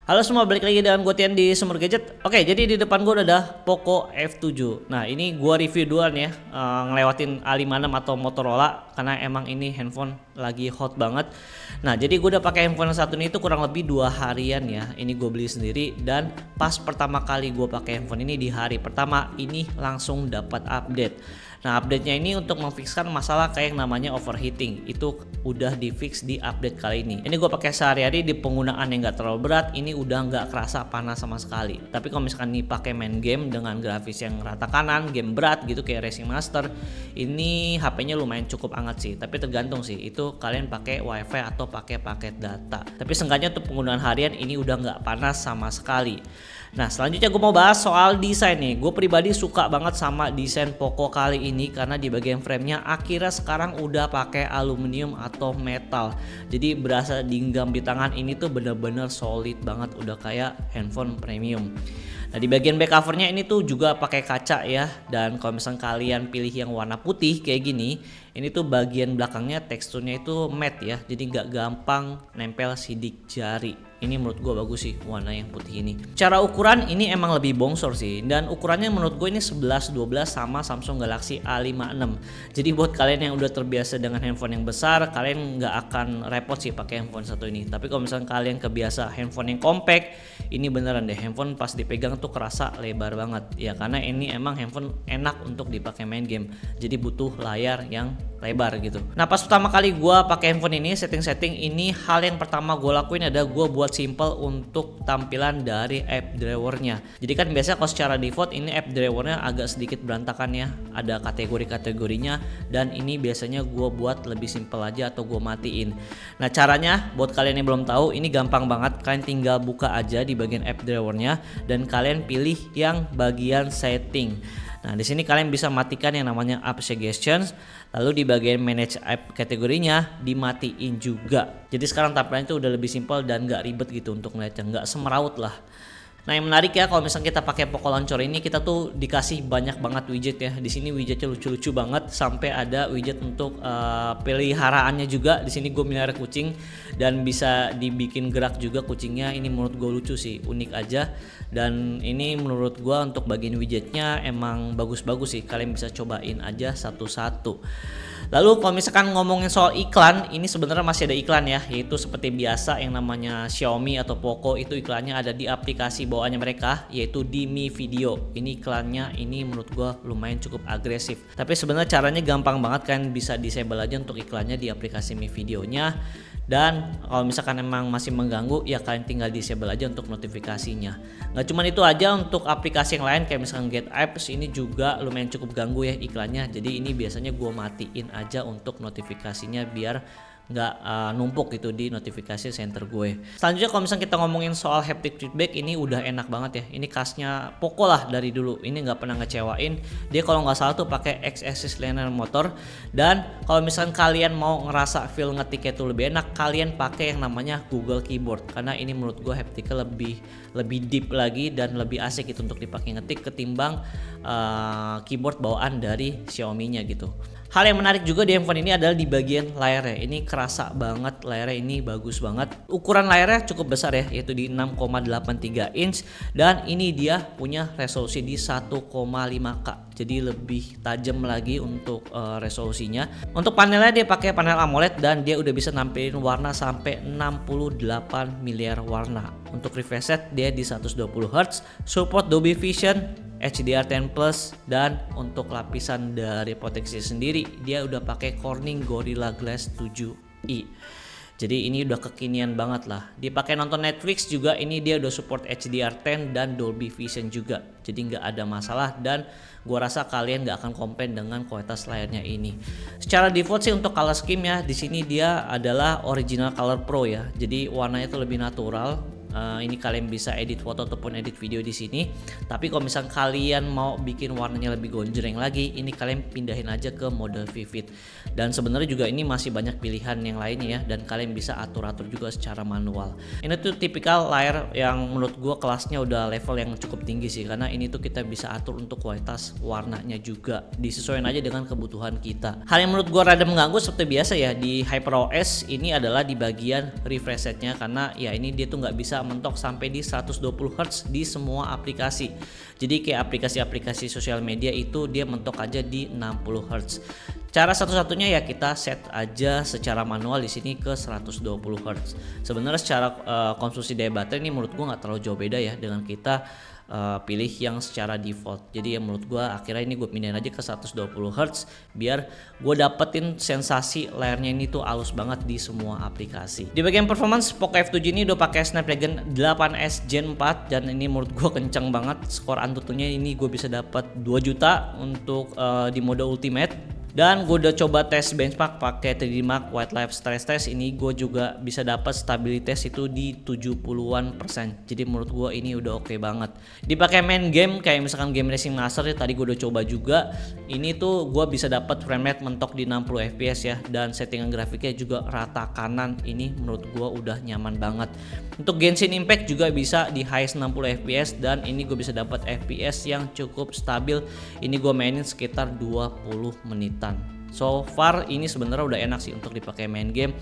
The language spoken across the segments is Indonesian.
Halo semua, balik lagi dengan gue Tian di Sumber Gadget. Oke, jadi di depan gue udah ada Poco F7. Nah, ini gue review duluan ya, ngelewatin A56 atau Motorola karena emang ini handphone lagi hot banget. Nah, jadi gue udah pakai handphone yang satu ini itu kurang lebih 2 harian ya. Ini gue beli sendiri dan pas pertama kali gue pakai handphone ini di hari pertama ini langsung dapat update. Nah, update-nya ini untuk memfikskan masalah kayak yang namanya overheating. Itu udah di fix di update kali ini. Ini gue pakai sehari-hari di penggunaan yang gak terlalu berat. Ini udah nggak kerasa panas sama sekali. Tapi kalau misalkan nih pakai main game dengan grafis yang rata kanan, game berat gitu kayak Racing Master, ini HP-nya lumayan cukup hangat sih. Tapi tergantung sih, itu kalian pakai WiFi atau pakai paket data. Tapi seenggaknya untuk penggunaan harian ini udah nggak panas sama sekali. Nah, selanjutnya gue mau bahas soal desain nih. Gue pribadi suka banget sama desain Poco kali ini karena di bagian framenya akhirnya sekarang udah pakai aluminium atau metal. Jadi berasa digenggam di tangan ini tuh bener-bener solid banget, udah kayak handphone premium. Nah, di bagian back covernya ini tuh juga pakai kaca ya. Dan kalau misalnya kalian pilih yang warna putih kayak gini, ini tuh bagian belakangnya teksturnya itu matte ya. Jadi nggak gampang nempel sidik jari. Ini menurut gue bagus sih warna yang putih ini. Cara ukuran ini emang lebih bongsor sih. Dan ukurannya menurut gue ini 11-12 sama Samsung Galaxy A56. Jadi buat kalian yang udah terbiasa dengan handphone yang besar, kalian nggak akan repot sih pakai handphone satu ini. Tapi kalau misalnya kalian kebiasa handphone yang compact, ini beneran deh, handphone pas dipegang tuh kerasa lebar banget. Ya karena ini emang handphone enak untuk dipakai main game. Jadi butuh layar yang lebar gitu. Nah, pas pertama kali gue pakai handphone ini, setting-setting ini, hal yang pertama gue lakuin adalah gue buat simple untuk tampilan dari app drawernya. Jadi kan biasanya kalau secara default ini app drawernya agak sedikit berantakan ya, ada kategori-kategorinya, dan ini biasanya gue buat lebih simple aja atau gue matiin. Nah, caranya buat kalian yang belum tahu, ini gampang banget. Kalian tinggal buka aja di bagian app drawernya dan kalian pilih yang bagian setting. Nah, di sini kalian bisa matikan yang namanya app suggestions, lalu di bagian manage app kategorinya dimatiin juga. Jadi sekarang tampilannya itu udah lebih simpel dan nggak ribet gitu untuk ngeliatnya, nggak semeraut lah. Nah, yang menarik ya kalau misalnya kita pakai Poco Launcher ini, kita tuh dikasih banyak banget widget ya. Di sini widgetnya lucu-lucu banget, sampai ada widget untuk peliharaannya juga. Di sini gue melihara kucing dan bisa dibikin gerak juga kucingnya. Ini menurut gue lucu sih, unik aja. Dan ini menurut gue untuk bagian widgetnya emang bagus-bagus sih. Kalian bisa cobain aja satu-satu. Lalu kalau misalkan ngomongin soal iklan, ini sebenarnya masih ada iklan ya, yaitu seperti biasa yang namanya Xiaomi atau Poco itu iklannya ada di aplikasi bawaannya mereka, yaitu di Mi Video. Ini iklannya ini menurut gua lumayan cukup agresif. Tapi sebenarnya caranya gampang banget, kan bisa disable aja untuk iklannya di aplikasi Mi Videonya. Dan kalau misalkan emang masih mengganggu, ya kalian tinggal disable aja untuk notifikasinya. Nggak cuma itu aja, untuk aplikasi yang lain kayak misalkan Get Apps ini juga lumayan cukup ganggu ya iklannya. Jadi ini biasanya gue matiin aja untuk notifikasinya biar nggak numpuk gitu di notifikasi center gue. Selanjutnya kalau misalnya kita ngomongin soal haptic feedback, ini udah enak banget ya. Ini khasnya Poco lah dari dulu. Ini nggak pernah ngecewain. Dia kalau nggak salah tuh pakai X-axis linear motor. Dan kalau misalnya kalian mau ngerasa feel ngetiknya tuh lebih enak, kalian pakai yang namanya Google Keyboard. Karena ini menurut gue hapticnya lebih deep lagi dan lebih asik gitu untuk dipakai ngetik ketimbang keyboard bawaan dari Xiaomi-nya gitu. Hal yang menarik juga di handphone ini adalah di bagian layarnya. Ini kerasa banget, layarnya ini bagus banget. Ukuran layarnya cukup besar ya, yaitu di 6,83 inch. Dan ini dia punya resolusi di 1,5K. Jadi lebih tajam lagi untuk resolusinya. Untuk panelnya dia pakai panel AMOLED dan dia udah bisa nampilin warna sampai 68 miliar warna. Untuk refresh rate dia di 120 Hz, support Dolby Vision, HDR10+, dan untuk lapisan dari proteksi sendiri dia udah pakai Corning Gorilla Glass 7i. Jadi ini udah kekinian banget lah. Dipakai nonton Netflix juga, ini dia udah support HDR10 dan Dolby Vision juga. Jadi nggak ada masalah dan gua rasa kalian nggak akan komplain dengan kualitas layarnya ini. Secara default sih untuk color scheme ya, di sini dia adalah original color pro ya. Jadi warnanya itu lebih natural. Ini kalian bisa edit foto ataupun edit video di sini. Tapi kalau misalnya kalian mau bikin warnanya lebih gonjreng lagi, ini kalian pindahin aja ke mode vivid. Dan sebenarnya juga ini masih banyak pilihan yang lainnya ya, dan kalian bisa atur-atur juga secara manual. Ini tuh tipikal layar yang menurut gua kelasnya udah level yang cukup tinggi sih, karena ini tuh kita bisa atur untuk kualitas warnanya juga, disesuaikan aja dengan kebutuhan kita. Hal yang menurut gua rada mengganggu seperti biasa ya di HyperOS ini adalah di bagian refresh rate-nya, karena ya ini dia tuh nggak bisa bisa mentok sampai di 120 Hz di semua aplikasi. Jadi kayak aplikasi-aplikasi sosial media itu dia mentok aja di 60 Hz. Cara satu-satunya ya kita set aja secara manual di sini ke 120 Hz. Sebenarnya secara konsumsi daya baterai ini menurut gua nggak terlalu jauh beda ya dengan kita pilih yang secara default. Jadi ya menurut gua akhirnya ini gue pindahin aja ke 120 Hz biar gue dapetin sensasi layarnya ini tuh halus banget di semua aplikasi. Di bagian performance, Poco F7 ini udah pakai Snapdragon 8S Gen 4 dan ini menurut gue kenceng banget. Skor Antutunya ini gue bisa dapat 2 juta untuk di mode ultimate. Dan gue udah coba tes benchmark pakai 3D Mark Wildlife Stress Test. Ini gue juga bisa dapat stabilitas itu di 70-an%. Jadi menurut gue ini udah oke banget. Dipakai main game kayak misalkan game Racing Master ya, tadi gue udah coba juga. Ini tuh gue bisa dapat frame rate mentok di 60 fps ya, dan settingan grafiknya juga rata kanan. Ini menurut gue udah nyaman banget. Untuk Genshin Impact juga bisa di highest 60 fps dan ini gue bisa dapat fps yang cukup stabil. Ini gue mainin sekitar 20 menitan. So far ini sebenarnya udah enak sih untuk dipakai main game.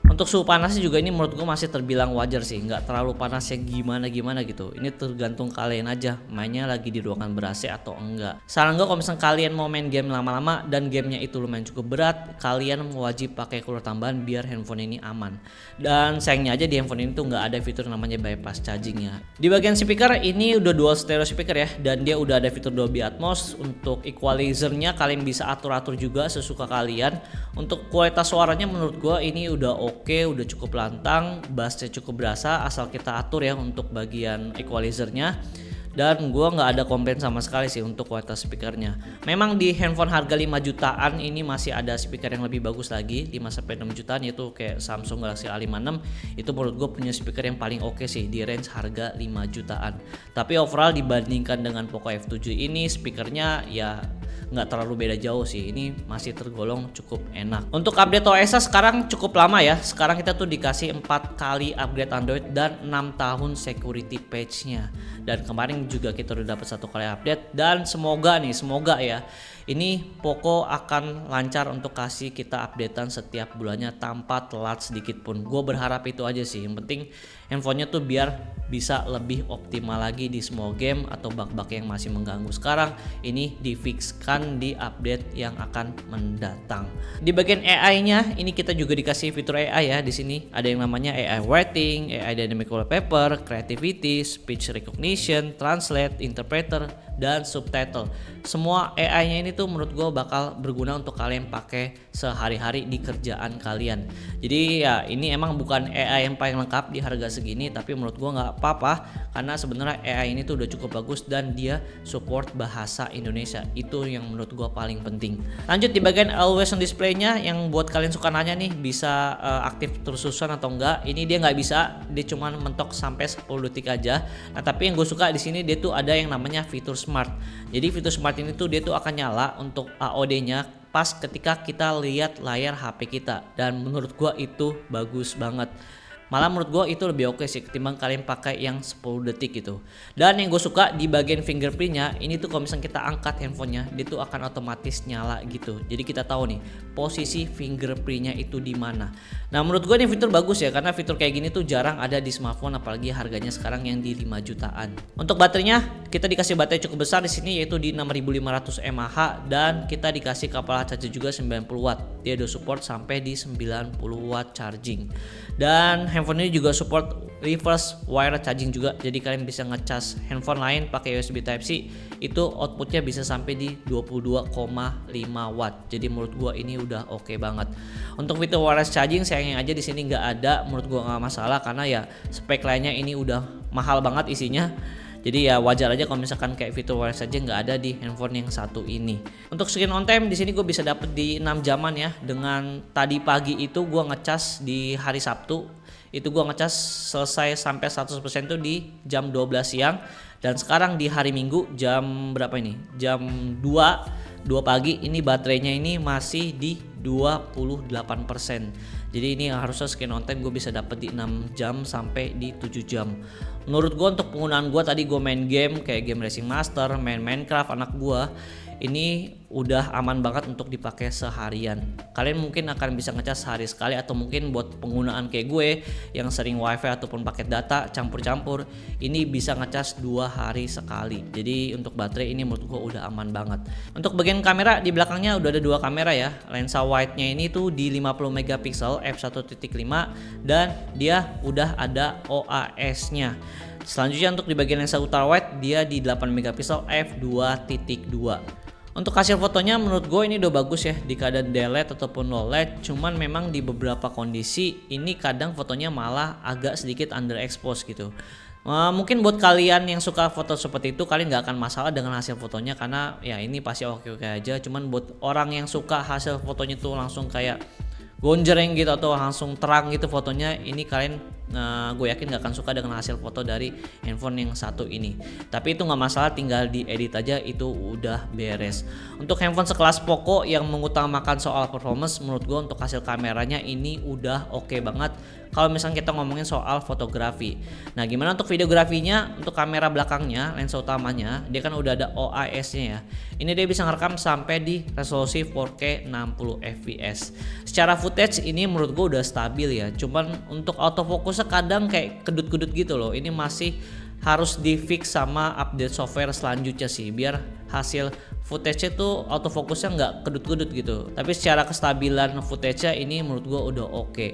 Untuk suhu panasnya juga ini menurut gue masih terbilang wajar sih, nggak terlalu panas yang gimana gitu. Ini tergantung kalian aja mainnya lagi di ruangan ber-AC atau enggak. Saran gue kalau misalnya kalian mau main game lama-lama dan gamenya itu lumayan cukup berat, kalian wajib pakai cooler tambahan biar handphone ini aman. Dan sayangnya aja di handphone ini tuh nggak ada fitur namanya bypass charging ya. Di bagian speaker ini udah dual stereo speaker ya, dan dia udah ada fitur Dolby Atmos. Untuk equalizernya kalian bisa atur-atur juga sesuka kalian. Untuk kualitas suaranya menurut gue ini udah oke, udah cukup lantang, bassnya cukup berasa asal kita atur ya untuk bagian equalizernya. Dan gua nggak ada komplain sama sekali sih untuk kualitas speakernya. Memang di handphone harga 5 jutaan ini masih ada speaker yang lebih bagus lagi, 5-6 jutaan, yaitu kayak Samsung Galaxy A56. Itu menurut gue punya speaker yang paling oke sih di range harga 5 jutaan. Tapi overall dibandingkan dengan Poco F7 ini, speakernya ya nggak terlalu beda jauh sih. Ini masih tergolong cukup enak. Untuk update OS sekarang cukup lama ya. Sekarang kita tuh dikasih 4 kali upgrade Android dan 6 tahun security patch-nya. Dan kemarin juga kita udah dapat 1 kali update, dan semoga ya ini Poco akan lancar untuk kasih kita updatean setiap bulannya tanpa telat sedikit pun. Gue berharap itu aja sih. Yang penting handphonenya tuh biar bisa lebih optimal lagi di semua game atau bug-bug yang masih mengganggu sekarang ini difixkan di update yang akan mendatang. Di bagian AI-nya ini kita juga dikasih fitur AI ya. Di sini ada yang namanya AI Writing, AI Dynamic Wallpaper, Creativity, Speech Recognition, Translate, Interpreter, dan Subtitle. Semua AI-nya ini tuh menurut gue bakal berguna untuk kalian pakai sehari-hari di kerjaan kalian. Jadi ya ini emang bukan AI yang paling lengkap di harga segini, tapi menurut gue nggak apa-apa karena sebenarnya AI ini tuh udah cukup bagus dan dia support bahasa Indonesia. Itu yang menurut gue paling penting. Lanjut di bagian always on display-nya, yang buat kalian suka nanya nih bisa aktif terus-terusan atau enggak. Ini dia nggak bisa, dia cuma mentok sampai 10 detik aja. Nah tapi yang gue suka di sini dia tuh ada yang namanya fitur smart. Jadi fitur smart ini tuh dia tuh akan nyala untuk AOD-nya pas ketika kita lihat layar HP kita, dan menurut gua itu bagus banget. Malah menurut gue itu lebih oke sih ketimbang kalian pakai yang 10 detik gitu. Dan yang gue suka di bagian fingerprintnya ini tuh kalau misalnya kita angkat handphonenya, dia tuh akan otomatis nyala gitu. Jadi kita tahu nih posisi fingerprintnya itu di mana. Nah menurut gue ini fitur bagus ya, karena fitur kayak gini tuh jarang ada di smartphone, apalagi harganya sekarang yang di 5 jutaan. Untuk baterainya kita dikasih baterai cukup besar di sini, yaitu di 6500 mAh, dan kita dikasih kepala charger juga 90 watt. Dia udah support sampai di 90 watt charging. Dan handphone ini juga support reverse wire charging juga, jadi kalian bisa ngecas handphone lain pakai USB Type-C, itu outputnya bisa sampai di 22,5 watt. Jadi menurut gua ini udah oke banget. Untuk fitur wireless charging sayangnya aja di sini nggak ada, menurut gua nggak masalah karena ya spek lainnya ini udah mahal banget isinya. Jadi ya wajar aja kalau misalkan kayak fitur wireless saja nggak ada di handphone yang satu ini. Untuk screen on time di sini gue bisa dapet di 6 jaman ya. Dengan tadi pagi itu gue ngecas di hari Sabtu, itu gue ngecas selesai sampai 100% tuh di jam 12 siang. Dan sekarang di hari Minggu jam berapa ini? Jam 2 pagi ini baterainya ini masih di 28%. Jadi ini harusnya screen on time gue bisa dapet di 6 jam sampai di 7 jam. Menurut gue untuk penggunaan gue tadi gue main game kayak game Racing Master, main Minecraft anak gue, ini udah aman banget untuk dipakai seharian. Kalian mungkin akan bisa ngecas sehari sekali, atau mungkin buat penggunaan kayak gue yang sering wifi ataupun paket data campur-campur, ini bisa ngecas 2 hari sekali. Jadi untuk baterai ini menurut gue udah aman banget. Untuk bagian kamera, di belakangnya udah ada 2 kamera ya. Lensa wide-nya ini tuh di 50 megapiksel f1.5 dan dia udah ada OAS-nya. Selanjutnya untuk di bagian lensa ultra wide, dia di 8 megapiksel f2.2. Untuk hasil fotonya menurut gue ini udah bagus ya di keadaan delete ataupun low light. Cuman memang di beberapa kondisi ini kadang fotonya malah agak sedikit underexpose gitu. Mungkin buat kalian yang suka foto seperti itu, kalian nggak akan masalah dengan hasil fotonya karena ya ini pasti oke-oke aja. Cuman buat orang yang suka hasil fotonya tuh langsung kayak gonjreng gitu atau langsung terang gitu fotonya, ini kalian gue yakin gak akan suka dengan hasil foto dari handphone yang satu ini. Tapi itu nggak masalah, tinggal diedit aja, itu udah beres. Untuk handphone sekelas Poco yang mengutamakan soal performance, menurut gue untuk hasil kameranya ini udah oke banget. Kalau misalnya kita ngomongin soal fotografi, nah gimana untuk videografinya? Untuk kamera belakangnya, lensa utamanya, dia kan udah ada OIS-nya ya. Ini dia bisa ngerekam sampai di resolusi 4K 60 fps. Secara footage ini menurut gue udah stabil ya. Cuman untuk autofocusnya kadang kayak kedut-kedut gitu loh. Ini masih harus di fix sama update software selanjutnya sih, biar hasil footage-nya tuh autofocusnya nggak kedut-kedut gitu. Tapi secara kestabilan footage-nya ini menurut gue udah oke.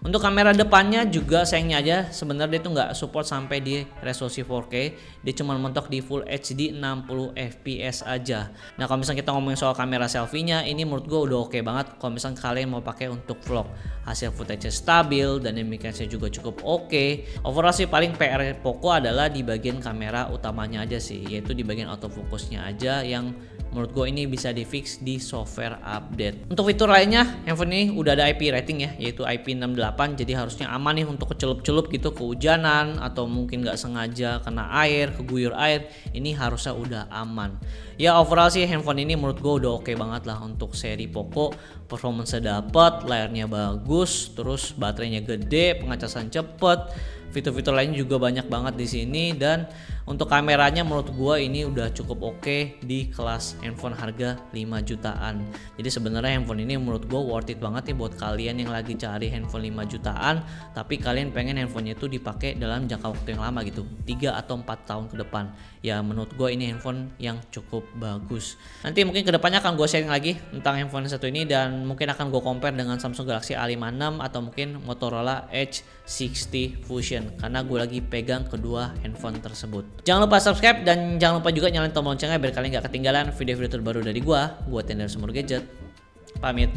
Untuk kamera depannya juga sayangnya aja sebenarnya dia tuh nggak support sampai di resolusi 4K. Dia cuma mentok di Full HD 60 fps aja. Nah kalau misalnya kita ngomongin soal kamera selfie-nya, ini menurut gue udah oke banget kalau misalnya kalian mau pakai untuk vlog. Hasil footage-nya stabil dan dynamic-nya juga cukup oke. Overall sih paling PR Poco adalah di bagian kamera utamanya aja sih, yaitu di bagian autofocusnya aja yang menurut gue ini bisa di fix di software update. Untuk fitur lainnya, handphone ini udah ada IP rating ya, yaitu IP68. Jadi harusnya aman nih untuk kecelup-celup gitu, kehujanan atau mungkin nggak sengaja kena air, keguyur air, ini harusnya udah aman. Ya overall sih handphone ini menurut gue udah oke banget lah untuk seri Poco. Performance-nya dapet, layarnya bagus, terus baterainya gede, pengecasan cepet. Fitur-fitur lain juga banyak banget di sini, dan untuk kameranya menurut gua ini udah cukup oke di kelas handphone harga 5 jutaan. Jadi sebenarnya handphone ini menurut gua worth it banget nih buat kalian yang lagi cari handphone 5 jutaan tapi kalian pengen handphonenya itu dipakai dalam jangka waktu yang lama gitu, 3 atau 4 tahun ke depan. Ya menurut gua ini handphone yang cukup bagus. Nanti mungkin kedepannya akan gua sharing lagi tentang handphone satu ini, dan mungkin akan gua compare dengan Samsung Galaxy A56 atau mungkin Motorola Edge 60 Fusion, karena gue lagi pegang kedua handphone tersebut. Jangan lupa subscribe dan jangan lupa juga nyalain tombol loncengnya biar kalian gak ketinggalan video-video terbaru dari gue. Gue Tender Sumur Gadget, pamit.